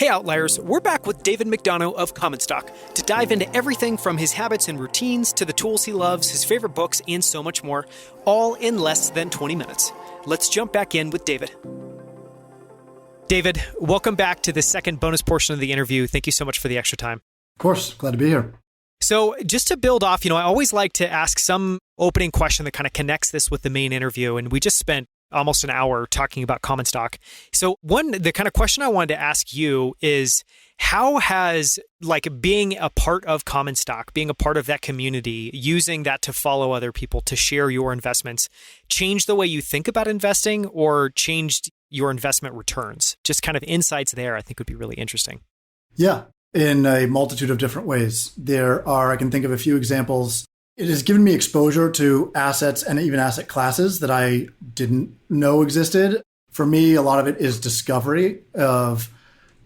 Hey Outliers, we're back with David McDonough of Commonstock to dive into everything from his habits and routines to the tools he loves, his favorite books, and so much more, all in less than 20 minutes. Let's jump back in with David. David, welcome back to the second bonus portion of the interview. Thank you so much for the extra time. Of course, glad to be here. So just to build off, I always like to ask some opening question that kind of connects this with the main interview, and we just spent almost an hour talking about Commonstock. So the kind of question I wanted to ask you is, how has being a part of Commonstock, being a part of that community, using that to follow other people, to share your investments, changed the way you think about investing or changed your investment returns? Just kind of insights there, I think would be really interesting. Yeah, in a multitude of different ways. I can think of a few examples. It has given me exposure to assets and even asset classes that I didn't know existed. For me, a lot of it is discovery of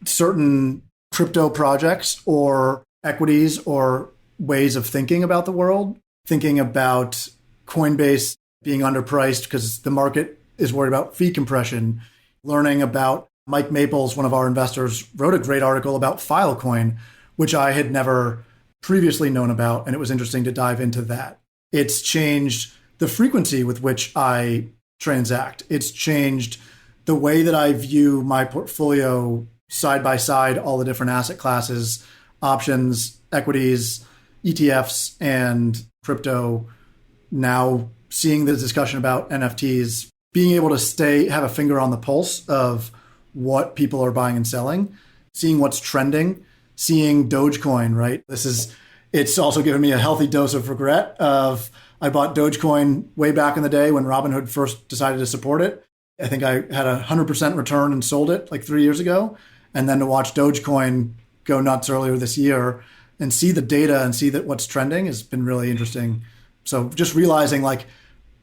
certain crypto projects or equities or ways of thinking about the world, thinking about Coinbase being underpriced because the market is worried about fee compression, learning about Mike Maples, one of our investors, wrote a great article about Filecoin, which I had never previously known about, and it was interesting to dive into that. It's changed the frequency with which I transact. It's changed the way that I view my portfolio side by side, all the different asset classes, options, equities, ETFs, and crypto. Now seeing the discussion about NFTs, being able to have a finger on the pulse of what people are buying and selling, seeing what's trending, seeing Dogecoin, right? It's also given me a healthy dose of regret I bought Dogecoin way back in the day when Robinhood first decided to support it. I think I had 100% return and sold it 3 years ago. And then to watch Dogecoin go nuts earlier this year and see the data and see that what's trending has been really interesting. So just realizing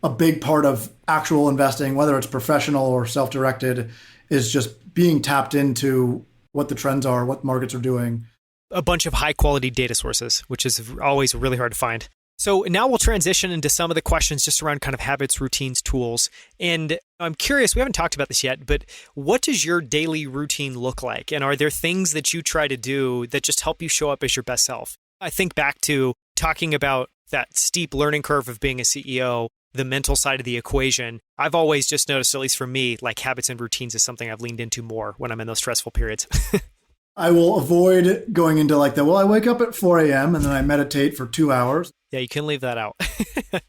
a big part of actual investing, whether it's professional or self-directed, is just being tapped into what the trends are, what markets are doing. A bunch of high quality data sources, which is always really hard to find. So now we'll transition into some of the questions just around kind of habits, routines, tools. And I'm curious, we haven't talked about this yet, but what does your daily routine look like? And are there things that you try to do that just help you show up as your best self? I think back to talking about that steep learning curve of being a CEO, the mental side of the equation. I've always just noticed, at least for me, habits and routines is something I've leaned into more when I'm in those stressful periods. I will avoid going into I wake up at 4 a.m. and then I meditate for 2 hours. Yeah, you can leave that out.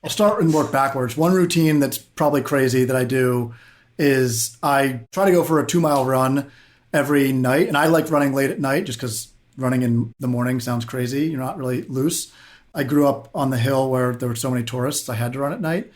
I'll start and work backwards. One routine that's probably crazy that I do is I try to go for a 2-mile run every night. And I like running late at night just because running in the morning sounds crazy. You're not really loose. I grew up on the hill where there were so many tourists, I had to run at night.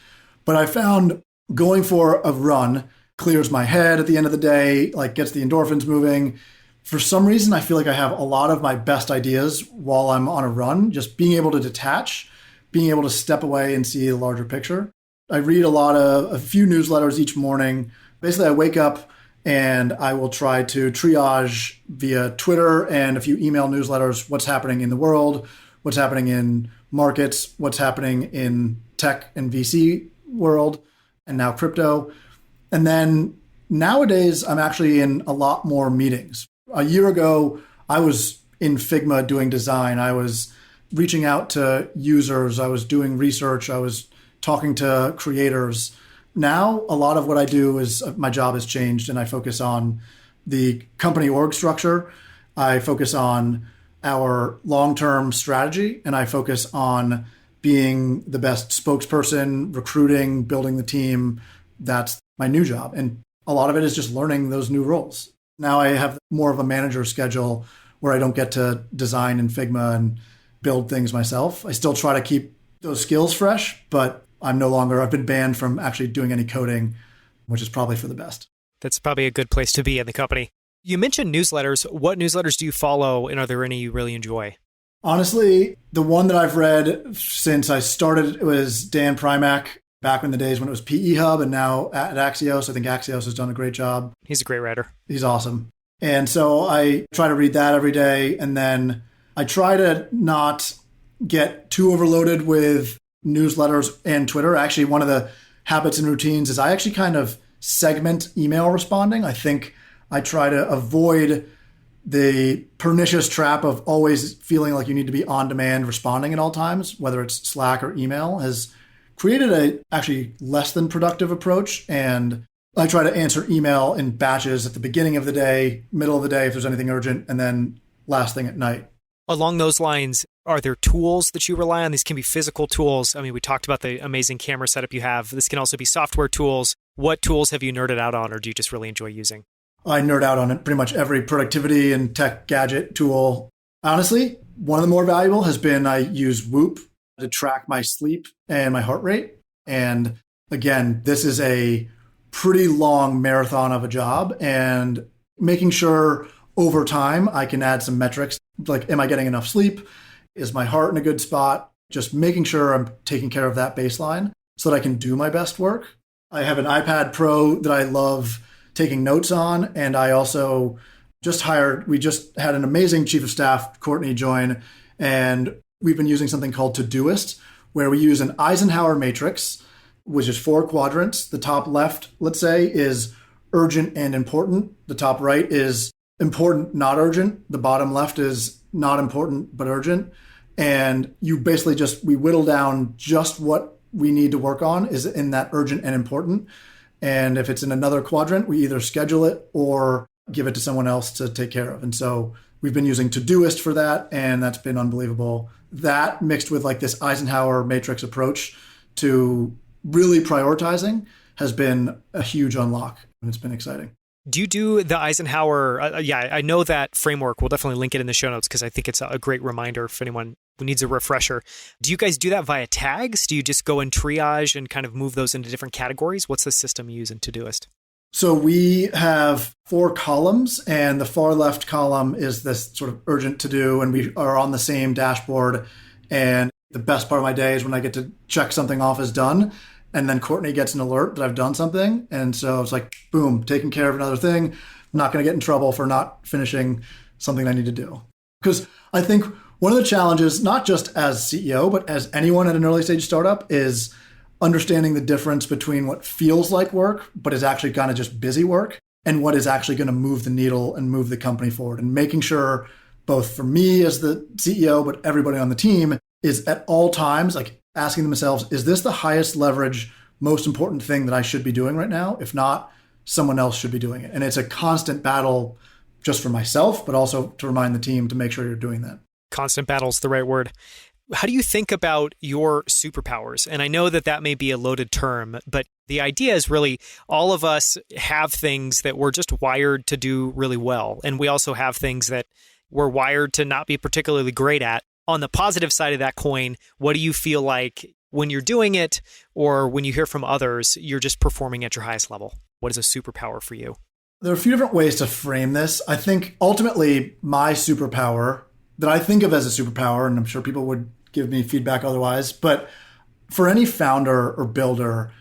But I found going for a run clears my head at the end of the day, gets the endorphins moving. For some reason, I feel like I have a lot of my best ideas while I'm on a run, just being able to detach, being able to step away and see the larger picture. I read a few newsletters each morning. Basically, I wake up and I will try to triage via Twitter and a few email newsletters what's happening in the world, what's happening in markets, what's happening in tech and VC world, and now crypto. And then nowadays, I'm actually in a lot more meetings. A year ago, I was in Figma doing design. I was reaching out to users. I was doing research. I was talking to creators. Now, a lot of what I do is my job has changed and I focus on the company org structure. I focus on our long-term strategy and I focus on being the best spokesperson, recruiting, building the team. That's my new job. And a lot of it is just learning those new roles. Now I have more of a manager schedule where I don't get to design in Figma and build things myself. I still try to keep those skills fresh, but I've been banned from actually doing any coding, which is probably for the best. That's probably a good place to be in the company. You mentioned newsletters. What newsletters do you follow, and are there any you really enjoy? Honestly, the one that I've read since I started was Dan Primack, back in the days when it was PE Hub and now at Axios. I think Axios has done a great job. He's a great writer. He's awesome. And so I try to read that every day. And then I try to not get too overloaded with newsletters and Twitter. Actually, one of the habits and routines is I actually kind of segment email responding. I think I try to avoid the pernicious trap of always feeling like you need to be on demand responding at all times, whether it's Slack or email, has created a actually less than productive approach. And I try to answer email in batches at the beginning of the day, middle of the day if there's anything urgent, and then last thing at night. Along those lines, are there tools that you rely on? These can be physical tools. I mean, we talked about the amazing camera setup you have. This can also be software tools. What tools have you nerded out on, or do you just really enjoy using? I nerd out on pretty much every productivity and tech gadget tool. Honestly, one of the more valuable has been I use Whoop to track my sleep and my heart rate. And again, this is a pretty long marathon of a job, and making sure over time I can add some metrics like, am I getting enough sleep? Is my heart in a good spot? Just making sure I'm taking care of that baseline so that I can do my best work. I have an iPad Pro that I love taking notes on. And I also we just had an amazing chief of staff, Courtney, join. And we've been using something called Todoist, where we use an Eisenhower matrix, which is 4 quadrants. The top left, let's say, is urgent and important. The top right is important, not urgent. The bottom left is not important, but urgent. And you basically we whittle down just what we need to work on is in that urgent and important. And if it's in another quadrant, we either schedule it or give it to someone else to take care of. And so we've been using Todoist for that, and that's been unbelievable. That mixed with like this Eisenhower matrix approach to really prioritizing has been a huge unlock, and it's been exciting. Do you do the Eisenhower? I know that framework. We'll definitely link it in the show notes because I think it's a great reminder for anyone who needs a refresher. Do you guys do that via tags? Do you just go and triage and kind of move those into different categories? What's the system you use in Todoist? So we have 4 columns, and the far left column is this sort of urgent to do, and we are on the same dashboard. And the best part of my day is when I get to check something off as done. And then Courtney gets an alert that I've done something. And so it's like, boom, taking care of another thing. I'm not going to get in trouble for not finishing something I need to do. Because I think one of the challenges, not just as CEO, but as anyone at an early stage startup, is understanding the difference between what feels like work, but is actually kind of just busy work, and what is actually going to move the needle and move the company forward. And making sure, both for me as the CEO, but everybody on the team, is at all times like asking themselves, is this the highest leverage, most important thing that I should be doing right now? If not, someone else should be doing it. And it's a constant battle just for myself, but also to remind the team to make sure you're doing that. Constant battle is the right word. How do you think about your superpowers? And I know that may be a loaded term, but the idea is really all of us have things that we're just wired to do really well. And we also have things that we're wired to not be particularly great at. On the positive side of that coin, what do you feel like when you're doing it, or when you hear from others, you're just performing at your highest level? What is a superpower for you? There are a few different ways to frame this. I think ultimately my superpower that I think of as a superpower, and I'm sure people would give me feedback otherwise, but for any founder or builder,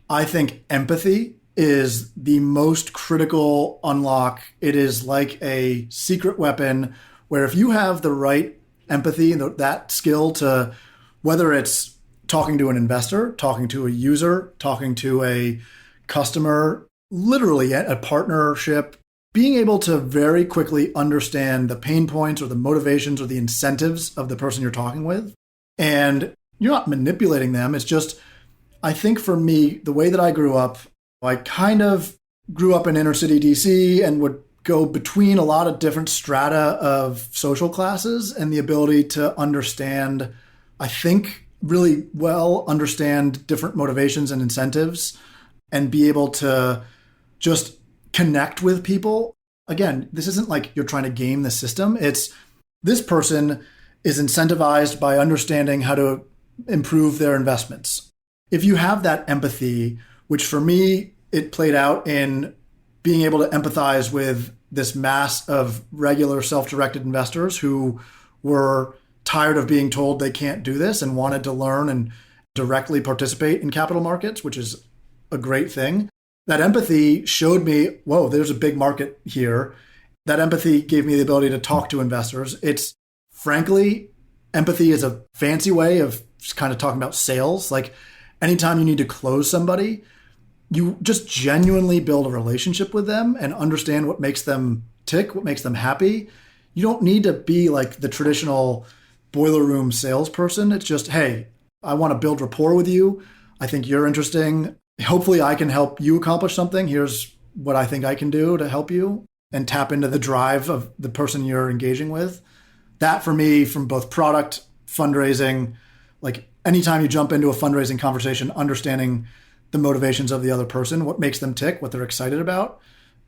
I think empathy is the most critical unlock. It is like a secret weapon where if you have the right empathy, that skill to, whether it's talking to an investor, talking to a user, talking to a customer, literally a partnership, being able to very quickly understand the pain points or the motivations or the incentives of the person you're talking with. And you're not manipulating them. It's just, I think for me, the way that I grew up, I kind of grew up in inner city DC and would go between a lot of different strata of social classes, and the ability to understand, I think, really well understand different motivations and incentives, and be able to just connect with people. Again, this isn't like you're trying to game the system. It's this person is incentivized by understanding how to improve their investments. If you have that empathy, which for me, it played out in being able to empathize with this mass of regular self-directed investors who were tired of being told they can't do this and wanted to learn and directly participate in capital markets, which is a great thing. That empathy showed me, whoa, there's a big market here. That empathy gave me the ability to talk to investors. It's frankly, empathy is a fancy way of just kind of talking about sales. Like anytime you need to close somebody, you just genuinely build a relationship with them and understand what makes them tick, what makes them happy. You don't need to be like the traditional boiler room salesperson. It's just, hey, I want to build rapport with you. I think you're interesting. Hopefully I can help you accomplish something. Here's what I think I can do to help you, and tap into the drive of the person you're engaging with. That for me, from both product, fundraising, like anytime you jump into a fundraising conversation, understanding the motivations of the other person, what makes them tick, what they're excited about,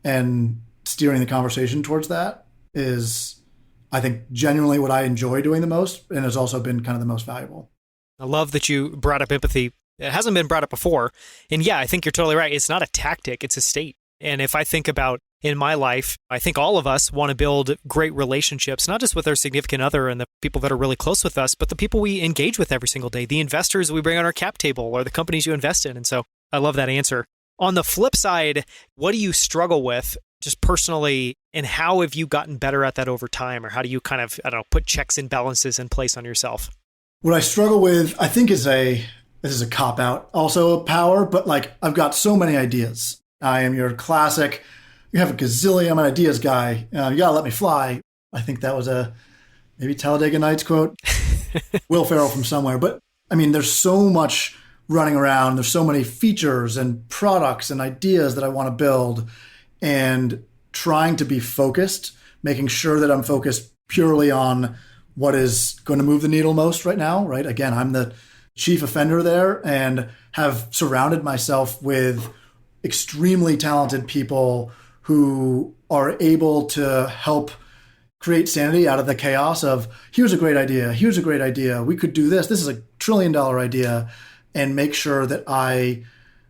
and steering the conversation towards that is, I think, genuinely what I enjoy doing the most, and has also been kind of the most valuable. I love that you brought up empathy. It hasn't been brought up before. And yeah, I think you're totally right. It's not a tactic, it's a state. And if I think about in my life, I think all of us want to build great relationships, not just with our significant other and the people that are really close with us, but the people we engage with every single day, the investors we bring on our cap table or the companies you invest in. And so I love that answer. On the flip side, what do you struggle with just personally, and how have you gotten better at that over time? Or how do you kind of, I don't know, put checks and balances in place on yourself? What I struggle with, I think this is a cop-out, also a power, but like I've got so many ideas. I am your classic, you have a gazillion, I'm an ideas guy. You gotta let me fly. I think that was a maybe Talladega Nights quote, Will Ferrell from somewhere. But I mean, there's so much running around. There's so many features and products and ideas that I want to build, and trying to be focused, making sure that I'm focused purely on what is going to move the needle most right now, right? Again, I'm the chief offender there and have surrounded myself with extremely talented people who are able to help create sanity out of the chaos of, here's a great idea, we could do this is a $1 trillion idea, and make sure that I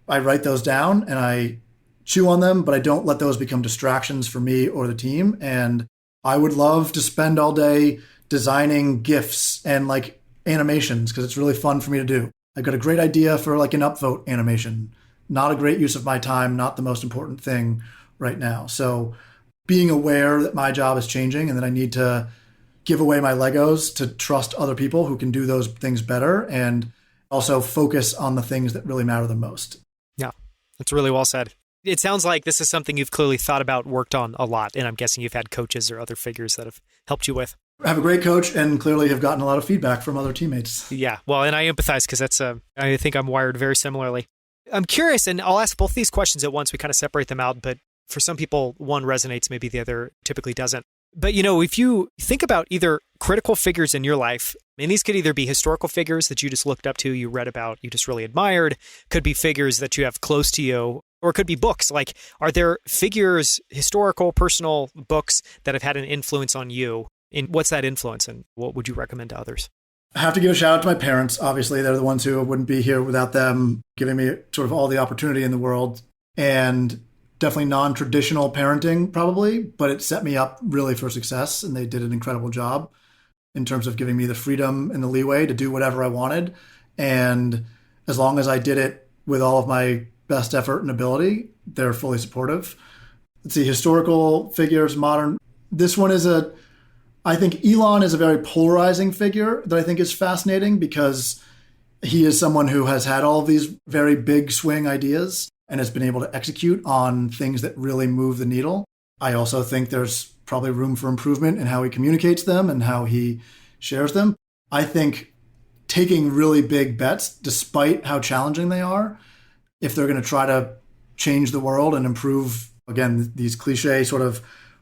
write those down and I chew on them, but I don't let those become distractions for me or the team. And I would love to spend all day designing GIFs and like animations, because it's really fun for me to do. I've got a great idea for like an upvote animation. Not a great use of my time, not the most important thing right now. So being aware that my job is changing and that I need to give away my Legos to trust other people who can do those things better, and also focus on the things that really matter the most. Yeah, that's really well said. It sounds like this is something you've clearly thought about, worked on a lot, and I'm guessing you've had coaches or other figures that have helped you with. I have a great coach and clearly have gotten a lot of feedback from other teammates. Yeah, well, and I empathize because I think I'm wired very similarly. I'm curious, and I'll ask both these questions at once. We kind of separate them out, but for some people, one resonates, maybe the other typically doesn't. But, you know, if you think about either critical figures in your life, and these could either be historical figures that you just looked up to, you read about, you just really admired, could be figures that you have close to you, or it could be books. Like, are there figures, historical, personal books that have had an influence on you? And what's that influence, and what would you recommend to others? I have to give a shout out to my parents. Obviously, they're the ones who wouldn't be here without them giving me sort of all the opportunity in the world. And definitely non-traditional parenting, probably, but it set me up really for success. And they did an incredible job in terms of giving me the freedom and the leeway to do whatever I wanted. And as long as I did it with all of my best effort and ability, they're fully supportive. Let's see, historical figures, modern. This one is I think Elon is a very polarizing figure that I think is fascinating, because he is someone who has had all of these very big swing ideas and has been able to execute on things that really move the needle. I also think there's probably room for improvement in how he communicates them and how he shares them. I think taking really big bets, despite how challenging they are, if they're going to try to change the world and improve, again, these cliche sort of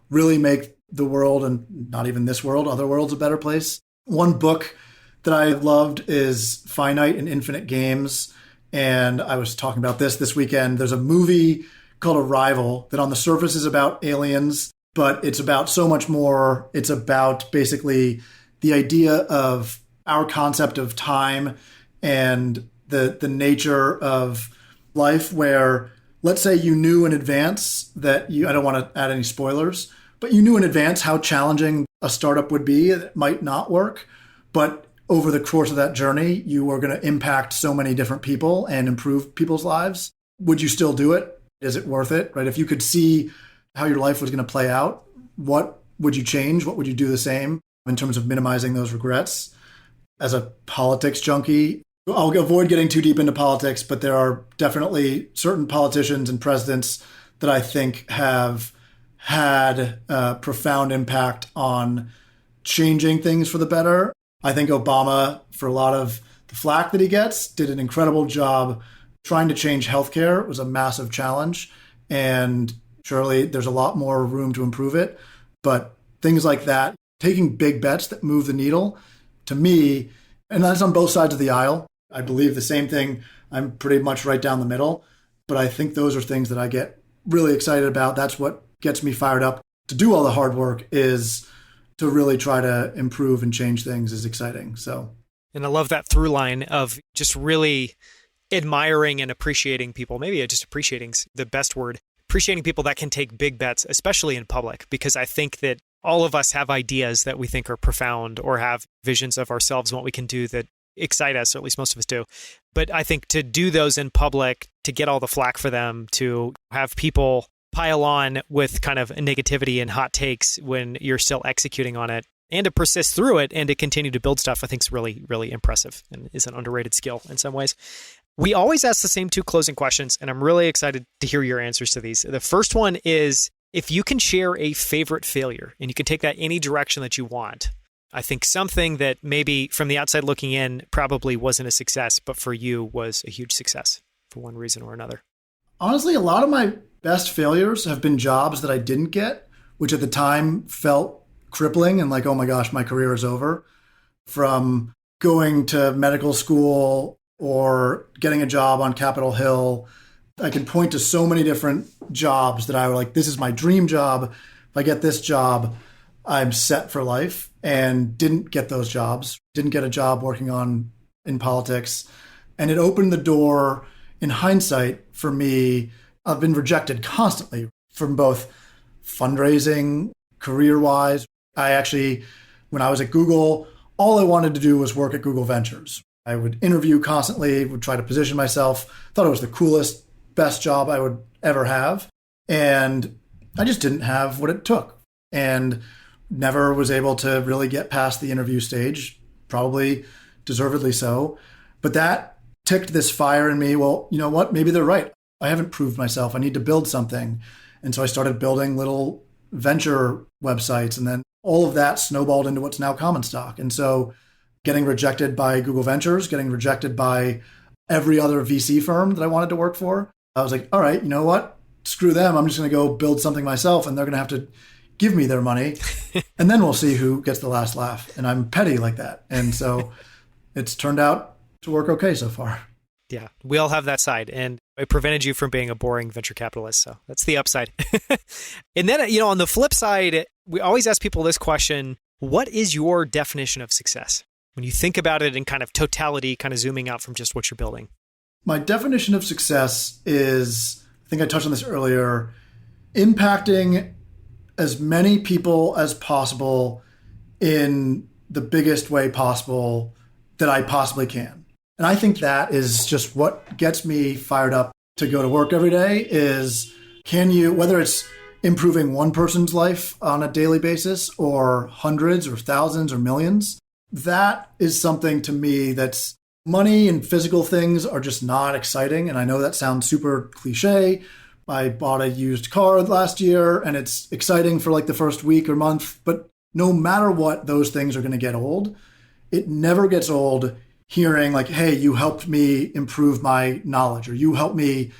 really make the world, and not even this world, other worlds, a better place. One book that I loved is Finite and Infinite Games. And I was talking about this weekend. There's a movie called Arrival that on the surface is about aliens, but it's about so much more. It's about basically the idea of our concept of time and the nature of life, where let's say you knew in advance that I don't want to add any spoilers, but you knew in advance how challenging a startup would be. It might not work, but over the course of that journey, you are going to impact so many different people and improve people's lives. Would you still do it? Is it worth it? Right? If you could see how your life was going to play out, what would you change? What would you do the same in terms of minimizing those regrets? As a politics junkie, I'll avoid getting too deep into politics, but there are definitely certain politicians and presidents that I think have had a profound impact on changing things for the better. I think Obama, for a lot of the flack that he gets, did an incredible job trying to change healthcare. It was a massive challenge, and surely there's a lot more room to improve it. But things like that, taking big bets that move the needle, to me, and that's on both sides of the aisle. I believe the same thing. I'm pretty much right down the middle. But I think those are things that I get really excited about. That's what gets me fired up to do all the hard work, is to really try to improve and change things is exciting. So, and I love that through line of just really admiring and appreciating people. Maybe just appreciating's the best word. Appreciating people that can take big bets, especially in public, because I think that all of us have ideas that we think are profound or have visions of ourselves and what we can do that excite us, or at least most of us do. But I think to do those in public, to get all the flack for them, to have people pile on with kind of negativity and hot takes when you're still executing on it, and to persist through it and to continue to build stuff, I think is really, really impressive and is an underrated skill in some ways. We always ask the same two closing questions, and I'm really excited to hear your answers to these. The first one is, if you can share a favorite failure, and you can take that any direction that you want, I think something that maybe from the outside looking in probably wasn't a success, but for you was a huge success for one reason or another. Honestly, a lot of my best failures have been jobs that I didn't get, which at the time felt crippling and like, oh my gosh, my career is over. From going to medical school or getting a job on Capitol Hill, I can point to so many different jobs that I were like, this is my dream job. If I get this job, I'm set for life, and didn't get those jobs, didn't get a job working in politics. And it opened the door, in hindsight, for me. I've been rejected constantly from both fundraising, career-wise. I actually, when I was at Google, all I wanted to do was work at Google Ventures. I would interview constantly, would try to position myself, thought it was the coolest, best job I would ever have. And I just didn't have what it took, and never was able to really get past the interview stage, probably deservedly so. But that ticked this fire in me. Well, you know what? Maybe they're right. I haven't proved myself. I need to build something. And so I started building little venture websites, and then all of that snowballed into what's now Commonstock. And so getting rejected by Google Ventures, getting rejected by every other VC firm that I wanted to work for, I was like, all right, you know what? Screw them. I'm just going to go build something myself, and they're going to have to give me their money, and then we'll see who gets the last laugh. And I'm petty like that. And so it's turned out to work okay so far. Yeah, we all have that side, and it prevented you from being a boring venture capitalist. So that's the upside. And then, on the flip side, we always ask people this question: what is your definition of success? When you think about it in kind of totality, kind of zooming out from just what you're building. My definition of success is, I think I touched on this earlier, impacting as many people as possible in the biggest way possible that I possibly can. And I think that is just what gets me fired up to go to work every day is, can you, whether it's improving one person's life on a daily basis or hundreds or thousands or millions, that is something to me that's money and physical things are just not exciting. And I know that sounds super cliche. I bought a used car last year, and it's exciting for like the first week or month, but no matter what, those things are going to get old. It never gets old hearing like, hey, you helped me improve my knowledge, or you helped me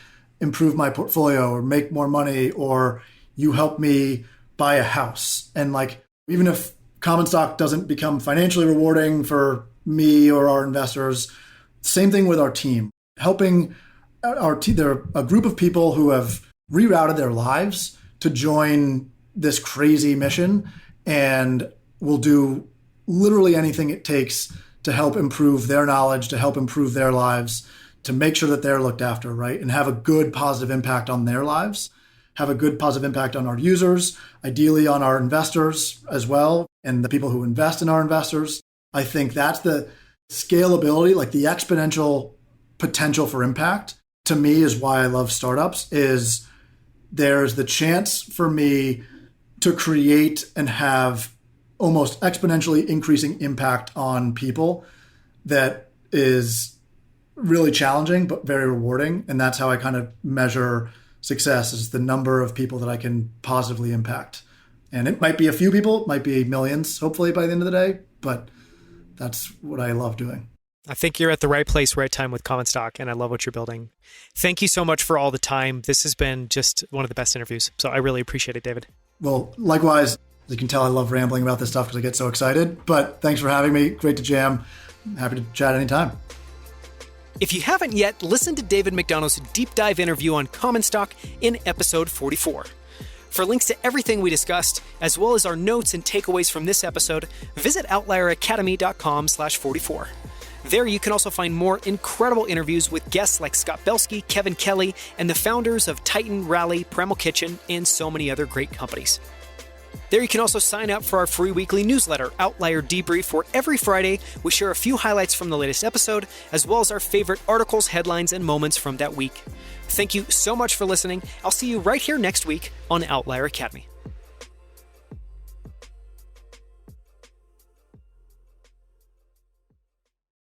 improve my portfolio or make more money, or you helped me buy a house. And like, even if Commonstock doesn't become financially rewarding for me or our investors, same thing with our team. Helping our team, there are a group of people who have rerouted their lives to join this crazy mission, and will do literally anything it takes to help improve their knowledge, to help improve their lives, to make sure that they're looked after, right? And have a good positive impact on their lives, have a good positive impact on our users, ideally on our investors as well, and the people who invest in our investors. I think that's the scalability, like the exponential potential for impact, to me, is why I love startups. Is there's the chance for me to create and have almost exponentially increasing impact on people that is really challenging, but very rewarding. And that's how I kind of measure success is the number of people that I can positively impact. And it might be a few people, it might be millions, hopefully by the end of the day, but that's what I love doing. I think you're at the right place, right time with Commonstock, and I love what you're building. Thank you so much for all the time. This has been just one of the best interviews, so I really appreciate it, David. Well, likewise, as you can tell, I love rambling about this stuff because I get so excited, but thanks for having me. Great to jam. I'm happy to chat anytime. If you haven't yet, listen to David McDonough's deep dive interview on Commonstock in episode 44. For links to everything we discussed, as well as our notes and takeaways from this episode, visit outlieracademy.com/44. There you can also find more incredible interviews with guests like Scott Belsky, Kevin Kelly, and the founders of Titan, Rally, Primal Kitchen, and so many other great companies. There you can also sign up for our free weekly newsletter, Outlier Debrief, where every Friday we share a few highlights from the latest episode, as well as our favorite articles, headlines, and moments from that week. Thank you so much for listening. I'll see you right here next week on Outlier Academy.